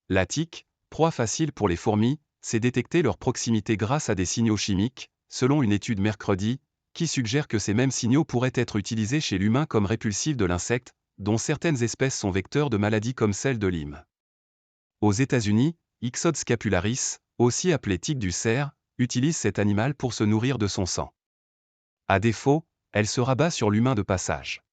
La tique, proie facile pour les fourmis, sait détecter leur proximité grâce à des signaux chimiques, selon une étude mercredi, qui suggère que ces mêmes signaux pourraient être utilisés chez l'humain comme répulsifs de l'insecte, dont certaines espèces sont vecteurs de maladies comme celle de Lyme. Aux États-Unis, Ixodes scapularis, aussi appelée tique du cerf, utilise cet animal pour se nourrir de son sang. À défaut, elle se rabat sur l'humain de passage.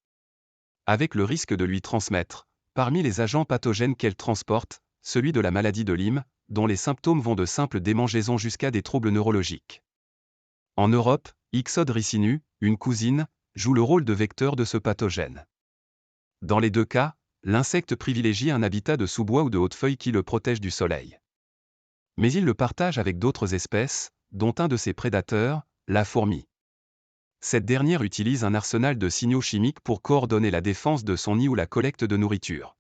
Avec le risque de lui transmettre, parmi les agents pathogènes qu'elle transporte, celui de la maladie de Lyme, dont les symptômes vont de simples démangeaisons jusqu'à des troubles neurologiques. En Europe, Ixodes ricinus, une cousine, joue le rôle de vecteur de ce pathogène. Dans les deux cas, l'insecte privilégie un habitat de sous-bois ou de hautes feuilles qui le protège du soleil. Mais il le partage avec d'autres espèces, dont un de ses prédateurs, la fourmi. Cette dernière utilise un arsenal de signaux chimiques pour coordonner la défense de son nid ou la collecte de nourriture.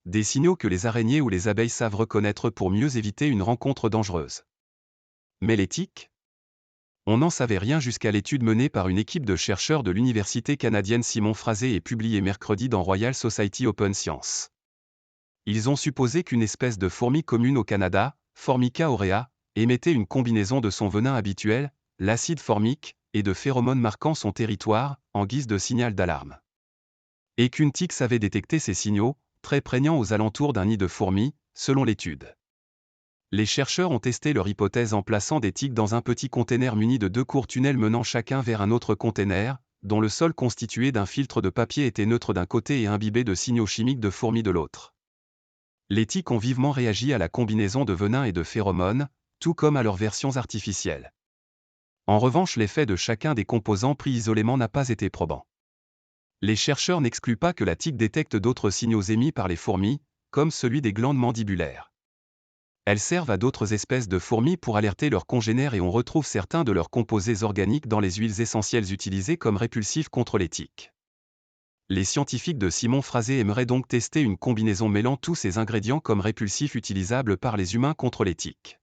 Des signaux que les araignées ou les abeilles savent reconnaître pour mieux éviter une rencontre dangereuse. Mais les tiques ? On n'en savait rien jusqu'à l'étude menée par une équipe de chercheurs de l'université canadienne Simon Fraser et publiée mercredi dans Royal Society Open Science. Ils ont supposé qu'une espèce de fourmi commune au Canada, Formica aurea, émettait une combinaison de son venin habituel, l'acide formique, et de phéromones marquant son territoire, en guise de signal d'alarme. Et qu'une tique savait détecter ces signaux, très prégnants aux alentours d'un nid de fourmis, selon l'étude. Les chercheurs ont testé leur hypothèse en plaçant des tiques dans un petit container muni de 2 courts tunnels menant chacun vers un autre container, dont le sol constitué d'un filtre de papier était neutre d'un côté et imbibé de signaux chimiques de fourmis de l'autre. Les tiques ont vivement réagi à la combinaison de venin et de phéromones, tout comme à leurs versions artificielles. En revanche, l'effet de chacun des composants pris isolément n'a pas été probant. Les chercheurs n'excluent pas que la tique détecte d'autres signaux émis par les fourmis, comme celui des glandes mandibulaires. Elles servent à d'autres espèces de fourmis pour alerter leurs congénères et on retrouve certains de leurs composés organiques dans les huiles essentielles utilisées comme répulsifs contre les tiques. Les scientifiques de Simon Fraser aimeraient donc tester une combinaison mêlant tous ces ingrédients comme répulsifs utilisables par les humains contre les tiques.